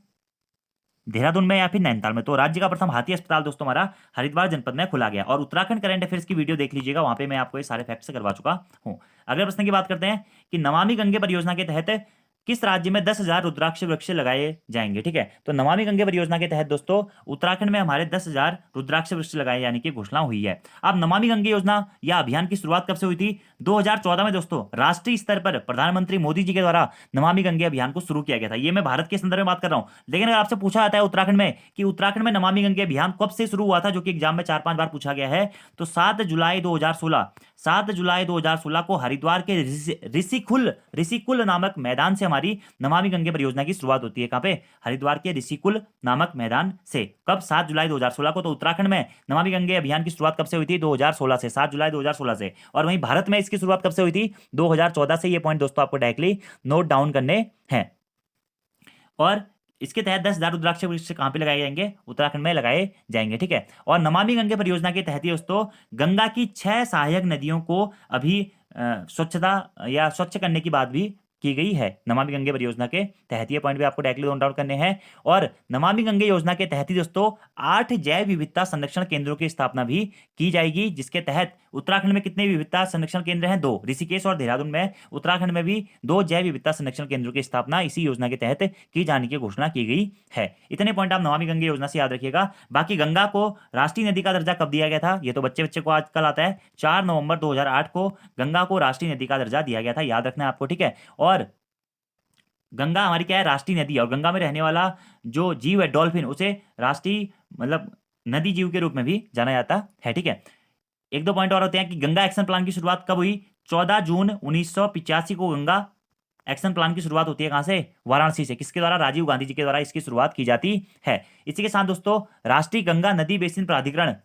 देहरादून में या फिर नैनीताल में। तो राज्य का प्रथम हाथी अस्पताल दोस्तों हमारा हरिद्वार जनपद में खोला गया। और उत्तराखंड करंट अफेयर्स की वीडियो देख लीजिएगा, वहां पे मैं आपको ये सारे फैक्ट्स करवा चुका हूं। अगले प्रश्न की बात करते हैं कि नमामि गंगे परियोजना के तहत किस राज्य में 10,000 रुद्राक्ष वृक्ष लगाए जाएंगे, ठीक है। तो नमामि गंगे परियोजना के तहत दोस्तों उत्तराखंड में हमारे 10,000 रुद्राक्ष वृक्ष लगाए जाने की घोषणा हुई है। अब नमामि गंगे योजना या अभियान की शुरुआत कब से हुई थी, 2014 में दोस्तों राष्ट्रीय स्तर पर प्रधानमंत्री मोदी जी के द्वारा नमामि गंगे अभियान को शुरू किया गया था। ये मैं भारत के संदर्भ में बात कर रहा हूं, लेकिन अगर आपसे पूछा जाता है उत्तराखंड में कि उत्तराखंड में नमामि गंगे अभियान कब से शुरू हुआ था, जो कि एग्जाम में 4-5 बार पूछा गया है, तो 7 जुलाई 2016 को हरिद्वार के ऋषिकुल नामक मैदान से हमारी नमामि गंगे परियोजना की शुरुआत होती है। कहां पे, हरिद्वार के ऋषिकुल नामक मैदान से। कब, 7 जुलाई 2016 को। तो उत्तराखंड में नमामि गंगे अभियान की शुरुआत कब से हुई थी, 2016 से, 7 जुलाई 2016 से। और वहीं भारत में इसकी शुरुआत कब से हुई थी, 2014 से। ये पॉइंट दोस्तों आपको डायरेक्टली नोट डाउन करने हैं। और इसके तहत 10,000 रुद्राक्ष वृक्ष कहां पे लगाए जाएंगे, उत्तराखंड में लगाए जाएंगे, ठीक है। और नमामि गंगे परियोजना के तहत दोस्तों गंगा की 6 सहायक नदियों को अभी स्वच्छता या स्वच्छ करने की बात भी की गई है नमामि गंगे परियोजना के तहत। ये पॉइंट भी आपको डायरेक्टली नोट आउट करने हैं। और नमामि गंगे योजना के तहत ही दोस्तों 8 जैव विविधता संरक्षण केंद्रों की स्थापना भी की जाएगी, जिसके तहत उत्तराखंड में कितने विविधता संरक्षण केंद्र हैं, 2, ऋषिकेश और देहरादून में। उत्तराखंड में भी 2 जैव विविधता संरक्षण केंद्रों की स्थापना इसी योजना के तहत की जाने की घोषणा की गई है। इतने पॉइंट आप नमामि गंगे योजना से याद रखिएगा। बाकी गंगा को राष्ट्रीय नदी का दर्जा कब दिया गया था, ये तो बच्चे को आजकल आता है, 4 नवंबर 2008 को गंगा को राष्ट्रीय नदी का दर्जा दिया गया था, याद रखना है आपको, ठीक है। और गंगा हमारी क्या है, राष्ट्रीय नदी। और गंगा में रहने वाला जो जीव है डॉल्फिन, उसे राष्ट्रीय मतलब नदी जीव के रूप में भी जाना जाता है, ठीक है। एक दो पॉइंट और होते हैं कि गंगा एक्शन प्लान की शुरुआत कब हुई, 14 जून 1985 को गंगा एक्शन प्लान की शुरुआत होती है। कहां से, वाराणसी से। किसके द्वारा, राजीव गांधी जी के द्वारा इसकी शुरुआत की जाती है। इसी के साथ दोस्तों राष्ट्रीय गंगा नदी बेसिन प्राधिकरण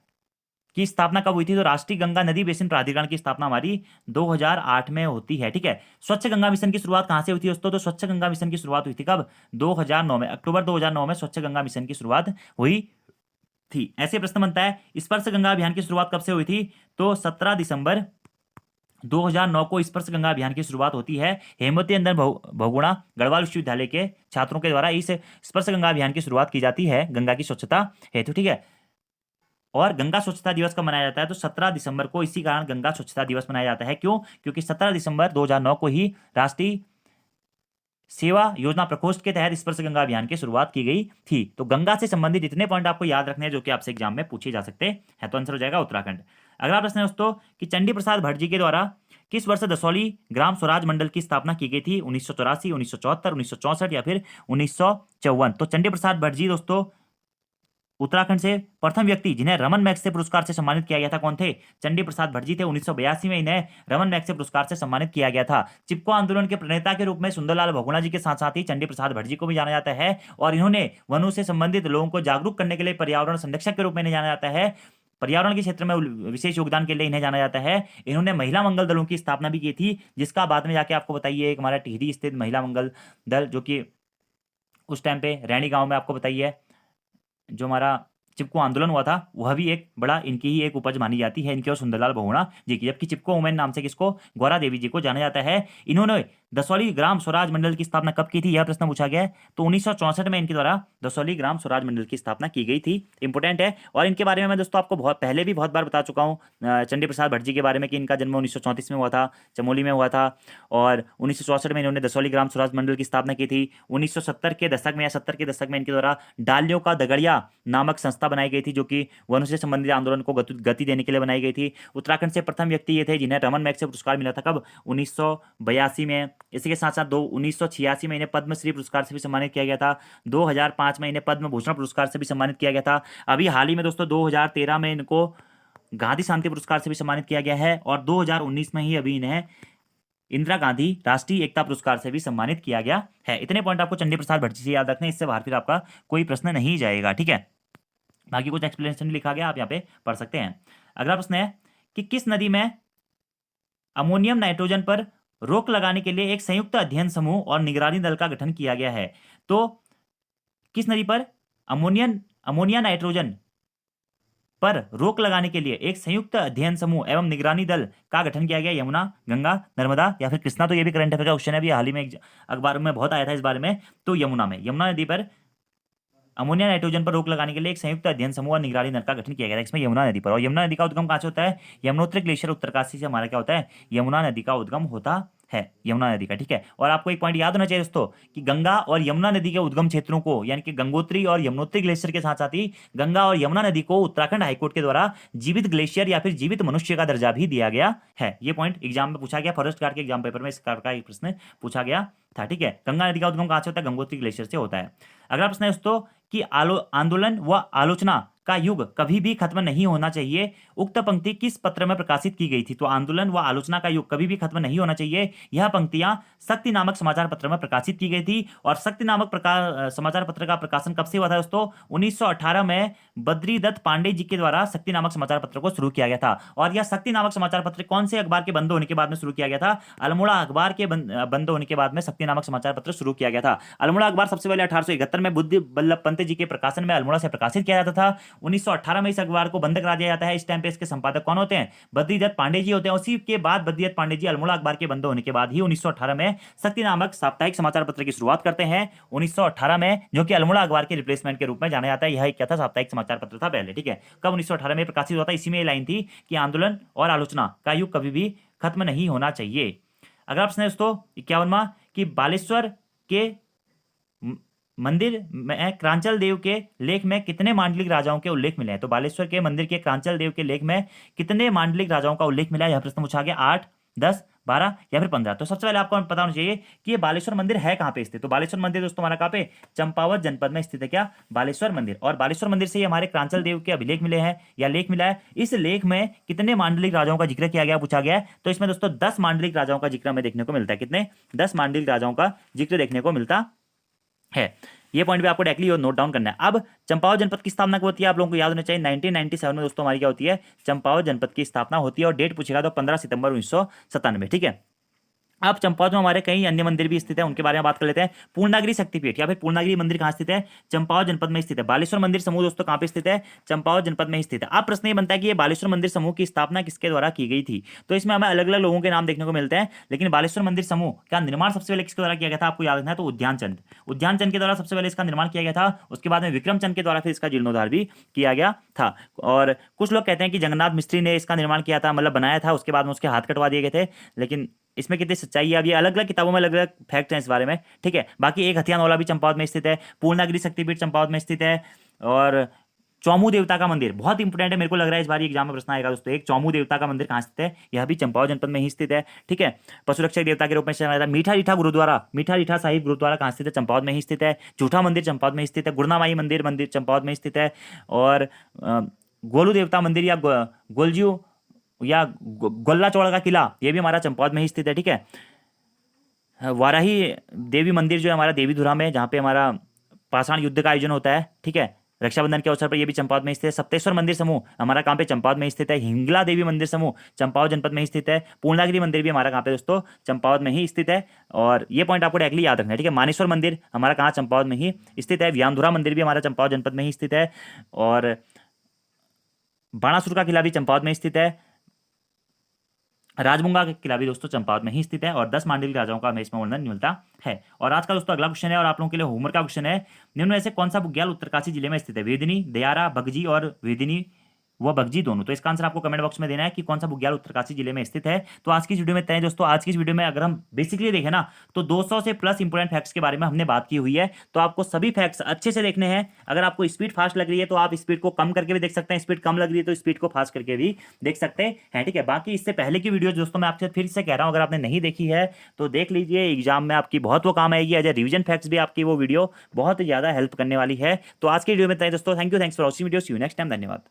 की स्थापना कब हुई थी, तो राष्ट्रीय गंगा नदी बेसिन प्राधिकरण की स्थापना हमारी 2008 में होती है, ठीक है। स्वच्छ गंगा मिशन की शुरुआत कहां से हुई थी दोस्तों, तो स्वच्छ गंगा मिशन की शुरुआत हुई थी कब, 2009 में, अक्टूबर 2009 में स्वच्छ गंगा मिशन की शुरुआत हुई थी। ऐसे प्रश्न बनता है स्पर्श गंगा अभियान की शुरुआत कब से हुई थी, तो 17 दिसंबर 2009 को स्पर्श गंगा अभियान की शुरुआत होती है। हेमवती नंदन बहुगुणा गढ़वाल विश्वविद्यालय के छात्रों के द्वारा इस स्पर्श गंगा अभियान की शुरुआत की जाती है गंगा की स्वच्छता हेतु, ठीक है। और गंगा स्वच्छता दिवस कब मनाया जाता है, तो 17 दिसंबर को। इसी कारण गंगा स्वच्छता दिवस मनाया जाता है। क्यों, क्योंकि 17 दिसंबर 2009 को ही राष्ट्रीय सेवा योजना प्रकोष्ठ के तहत स्पर्श गंगा अभियान की शुरुआत की गई थी। तो गंगा से संबंधित इतने पॉइंट आपको याद रखने हैं जो कि आपसे एग्जाम में पूछे जा सकते हैं। तो आंसर हो जाएगा उत्तराखंड। अगला प्रश्न है दोस्तों कि चंडी प्रसाद भट्ट जी के द्वारा किस वर्ष दसौली ग्राम स्वराज मंडल की स्थापना की गई थी? 1984, 1974, 1964 या फिर 1954? तो चंडी प्रसाद भट्ट जी दोस्तों उत्तराखंड से प्रथम व्यक्ति जिन्हें रमन मैग्सेसे पुरस्कार से सम्मानित किया गया था कौन थे? चंडी प्रसाद भट्ट जी थे। 1982 में इन्हें रमन मैग्सेसे पुरस्कार से सम्मानित किया गया था। चिपको आंदोलन के प्रणेता के रूप में सुंदरलाल बहुगुणा जी के साथ साथ ही चंडी प्रसाद भट्ट जी को भी जाना जाता है और इन्होंने वनों से संबंधित लोगों को जागरूक करने के लिए पर्यावरण संरक्षक के रूप में इन्हें जाना जाता है। पर्यावरण के क्षेत्र में विशेष योगदान के लिए इन्हें जाना जाता है। इन्होंने महिला मंगल दलों की स्थापना भी की थी, जिसका बाद में जाके आपको बताइए एक हमारा टिहरी स्थित महिला मंगल दल जो कि उस टाइम पे रैणी गांव में आपको बताइए जो हमारा चिपको आंदोलन हुआ था वह भी एक बड़ा इनकी ही एक उपज मानी जाती है, इनके और सुंदरलाल बहुगुणा जी की। जबकि चिपको वुमेन नाम से किसको? गौरा देवी जी को जाना जाता है। इन्होंने दसौली ग्राम स्वराज मंडल की स्थापना कब की थी? यह प्रश्न पूछा गया है। तो 1964 में इनके द्वारा दसौली ग्राम स्वराज मंडल की स्थापना की गई थी। इंपोर्टेंट है और इनके बारे में मैं दोस्तों आपको बहुत पहले भी बहुत बार बता चुका हूँ चंडी प्रसाद भट्ट जी के बारे में कि इनका जन्म 1934 में हुआ था, चमोली में हुआ था और 1964 में इन्होंने दसौली ग्राम स्वराज मंडल की स्थापना की थी। 1970 के दशक में या 70 के दशक में इनके द्वारा डालियों का दगड़िया नामक संस्था बनाई गई थी जो कि वनों से संबंधित आंदोलन को गति देने के लिए बनाई गई थी। उत्तराखंड से प्रथम व्यक्ति ये थे जिन्हें रमन मैग्सेसे पुरस्कार मिला था कब? 1982 में। इसी के साथ साथ 1986 में इन्हें पद्मश्री पुरस्कार से भी सम्मानित किया गया था। 2005 में इन्हें पद्म भूषण पुरस्कार से भी सम्मानित किया गया था। अभी हाल ही में दोस्तों 2013 में इनको गांधी शांति पुरस्कार से भी सम्मानित किया गया है और 2019 में ही अभी इन्हें इंदिरा गांधी राष्ट्रीय एकता पुरस्कार से भी सम्मानित किया गया है। इतने पॉइंट आपको चंडी प्रसाद भट्ट जी से याद रखने, इससे बाहर फिर आपका कोई प्रश्न नहीं जाएगा। ठीक है, बाकी कुछ एक्सप्लेनेशन लिखा गया, आप यहाँ पे पढ़ सकते हैं। अगला प्रश्न है कि किस नदी में अमोनियम नाइट्रोजन पर रोक लगाने के लिए एक संयुक्त अध्ययन समूह और निगरानी दल का गठन किया गया है? तो किस नदी पर अमोनिया नाइट्रोजन पर रोक लगाने के लिए एक संयुक्त अध्ययन समूह एवं निगरानी दल का गठन किया गया? यमुना, गंगा, नर्मदा या फिर कृष्णा? तो ये भी करंट अफेयर का क्वेश्चन है, अभी हाल ही में अखबार में बहुत आया था इस बारे में। तो यमुना नदी पर अमोनिया नाइट्रोजन पर रोक लगाने के लिए एक संयुक्त अध्ययन समूह और निगरानी दल का गठन किया गया है इसमें यमुना नदी पर। और यमुना नदी का उद्गम कहाँ से होता है? यमुनोत्री ग्लेशियर उत्तरकाशी से हमारा क्या होता है? यमुना नदी का उद्गम होता है, यमुना नदी का। ठीक है, और आपको एक पॉइंट याद होना चाहिए दोस्तों कि गंगा और यमुना नदी के उद्गम क्षेत्रों को यानी कि गंगोत्री और यमुनोत्री ग्लेशियर के साथ साथ ही गंगा और यमुना नदी को उत्तराखंड हाईकोर्ट के द्वारा जीवित ग्लेशियर या फिर जीवित मनुष्य का दर्जा भी दिया गया है। ये पॉइंट एग्जाम में पूछा गया, फॉरेस्ट गार्ड के एग्जाम पेपर में इस का एक प्रश्न पूछा गया था। ठीक है, गंगा नदी का उद्गम कहाँ से होता है? गंगोत्री ग्लेशियर से होता है। अगला प्रश्न है दोस्तों कि आंदोलन व आलोचना का युग कभी भी खत्म नहीं होना चाहिए, उक्त पंक्ति किस पत्र में प्रकाशित की गई थी? तो आंदोलन व आलोचना का युग कभी भी खत्म नहीं होना चाहिए, यह पंक्तियां शक्ति नामक समाचार पत्र में प्रकाशित की गई थी। और शक्ति नामक समाचार पत्र का प्रकाशन कब से हुआ था दोस्तों? 1918 में बद्री दत्त पांडे जी के द्वारा शक्ति नामक समाचार पत्र को शुरू किया गया था। और यह शक्ति नामक समाचार पत्र कौन से अखबार के बंद होने के बाद में शुरू किया गया था? अल्मोड़ा अखबार के बंद होने के बाद में शक्ति नामक समाचार पत्र शुरू किया गया था। अल्मोड़ा अखबार सबसे पहले 1871 में बुद्धि बल्लभ पंत जी के प्रकाशन में अल्मोड़ा से प्रकाशित किया जाता था। 1918 में इस अखबार को बंद करा दिया जाता है। इस टाइम पे इसके संपादक कौन होते हैं? बद्रीदत्त पांडे जी होते हैं। उसी के बाद बद्रीदत्त पांडे जी अल्मोड़ा अखबार के बंद होने के बाद ही 1918 में शक्ति नामक साप्ताहिक समाचार पत्र की शुरुआत करते हैं। 1918 में, जो कि अल्मोड़ा अखबार के रिप्लेसमेंट के रूप में जाना जाता है। यह क्या था? साप्ताहिक समाचार पत्र था पहले। ठीक है, कब? 1918 में प्रकाशित हुआ था। इसी में ये लाइन थी कि आंदोलन और आलोचना का युग कभी भी खत्म नहीं होना चाहिए। अगला प्रश्न है दोस्तों 51वां कि बालेश्वर के मंदिर में क्रांचल देव के लेख में कितने मांडलिक राजाओं के उल्लेख मिले हैं? तो बालेश्वर के मंदिर के क्रांचल देव के लेख में कितने मांडलिक राजाओं का उल्लेख मिला है? यह प्रश्न पूछा गया। 8, 10, 12 या फिर 15? तो सबसे पहले आपको पता होना चाहिए कि ये बालेश्वर मंदिर है कहाँ पे स्थित। तो बालेश्वर मंदिर दोस्तों हमारा कहाँ पे? चंपावत जनपद में स्थित है क्या? बालेश्वर मंदिर। और बालेश्वर मंदिर से ही हमारे क्रांचल देव के अभिलेख मिले हैं या लेख मिला है। इस लेख में कितने मांडलिक राजाओं का जिक्र किया गया, पूछा गया है। तो इसमें दोस्तों 10 मांडलिक राजाओं का जिक्र हमें देखने को मिलता है। कितने? 10 मांडलिक राजाओं का जिक्र देखने को मिलता है। ये पॉइंट भी आपको डायरेक्टली नोट डाउन करना है। अब चंपावत जनपद की स्थापना कब होती है? आप लोगों को याद होना चाहिए 1997 में दोस्तों हमारी क्या होती है? चंपावत जनपद की स्थापना होती है। और डेट पूछेगा तो 15 सितंबर 1997। ठीक है, अब चंपावत में हमारे कई अन्य मंदिर भी स्थित है, उनके बारे में बात कर लेते हैं। पूर्णागिरी शक्तिपीठ या फिर पूर्णागिरी मंदिर कहाँ स्थित है? चंपावत जनपद में स्थित है। बालेश्वर मंदिर समूह दोस्तों कहाँ पे स्थित है? चंपावत जनपद में स्थित है। अब प्रश्न ये बनता है कि ये बालेश्वर मंदिर समूह की स्थापना किसके द्वारा की गई थी? तो इसमें हमें अलग अलग लोगों के नाम देखने को मिलते हैं, लेकिन बालेश्वर मंदिर समूह का निर्माण सबसे पहले किसके द्वारा किया गया था? आपको याद रखना है। तो उद्यान चंद के द्वारा सबसे पहले इसका निर्माण किया गया था। उसके बाद में विक्रम चंद के द्वारा फिर इसका जीर्णोद्धार भी किया गया था। और कुछ लोग कहते हैं कि जगन्नाथ मिस्त्री ने इसका निर्माण किया था, मतलब बनाया था, उसके बाद में उसके हाथ कटवा दिए गए थे, लेकिन इसमें कितनी सच्चाई है, अब ये अलग अलग किताबों में अलग अलग फैक्ट हैं इस बारे में, ठीक है। बाकी एक हथियानौला भी चंपावत में स्थित है, पूर्णागिरि शक्तिपीठ चंपावत में स्थित है, और चौमू देवता का मंदिर बहुत इंपॉर्टेंट है, मेरे को लग रहा है इस बार एग्जाम में प्रश्न आएगा दोस्तों। एक चौमू देवता का मंदिर कहाँ स्थित है, यह भी चंपावत जनपद में ही स्थित है, ठीक है। पशुरक्षक देवता के रूप में जाना जाता है। मीठा रीठा गुरुद्वारा, मीठा रीठा साहिब गुरुद्वारा कहाँ स्थित है, चंपावत में ही स्थित है। झूठा मंदिर चंपावत में स्थित है। गुरनामाई मंदिर मंदिर चंपावत में स्थित है। और गोलू देवता मंदिर या गोलजू या गोल्ला चौड़ का किला, ये भी हमारा चंपावत में ही स्थित है, ठीक है। वाराही देवी मंदिर जो है हमारा देवीधुरा में, जहाँ पे हमारा पाषाण युद्ध का आयोजन होता है, ठीक है, रक्षाबंधन के अवसर पर, ये भी चंपावत में स्थित है। सप्तेश्वर मंदिर समूह हमारा कहाँ पे, चंपावत में स्थित है। हिंगला देवी मंदिर समूह चंपावत जनपद में ही स्थित है। पूर्णागिरि मंदिर भी हमारा कहाँ पे दोस्तों, चंपावत में ही स्थित है। और ये पॉइंट आपको डायरेक्टली याद रखना है, ठीक है। मानेश्वर मंदिर हमारा कहाँ, चंपावत में ही स्थित है। व्यामधुरा मंदिर भी हमारा चंपावत जनपद में ही स्थित है। और बाणासुर का किला भी चंपावत में स्थित है। राजमुंगा का किला भी दोस्तों चंपावत में ही स्थित है। और 10 मांडलिक राजाओं का हमें इसमें वर्णन मिलता है। और आज का दोस्तों अगला क्वेश्चन है, और आप लोगों के लिए होमवर्क का क्वेश्चन है, निम्न में से कौन सा बुग्याल उत्तरकाशी जिले में स्थित है। वेदिनी, दयारा, बगजी और वेदिनी व बगजी दोनों। तो इसका आंसर आपको कमेंट बॉक्स में देना है कि कौन सा बुग्याल उत्तरकाशी जिले में स्थित है। तो आज की इस वीडियो में तय दोस्तों, आज की इस वीडियो में अगर हम बेसिकली देखें ना, तो 200 से प्लस इंपोर्टेंट फैक्ट्स के बारे में हमने बात की हुई है। तो आपको सभी फैक्ट्स अच्छे से देखने हैं। अगर आपको स्पीड फास्ट लग रही है तो आप स्पीड को कम करके भी देख सकते हैं, स्पीड कम लग रही है तो स्पीड को फास्ट करके भी देख सकते हैं, ठीक है। बाकी इससे पहले की वीडियो दोस्तों मैं आपसे फिर से कह रहा हूँ, अगर आपने नहीं देखी है तो देख लीजिए, एग्जाम में आपकी बहुत वो काम आएगी। एज ए रिविजन फैक्ट्स भी आपकी वो वीडियो बहुत ज़्यादा हेल्प करने वाली है। तो आज की वीडियो में तय दोस्तों, thank you, thanks for watching video, see you next time, धन्यवाद।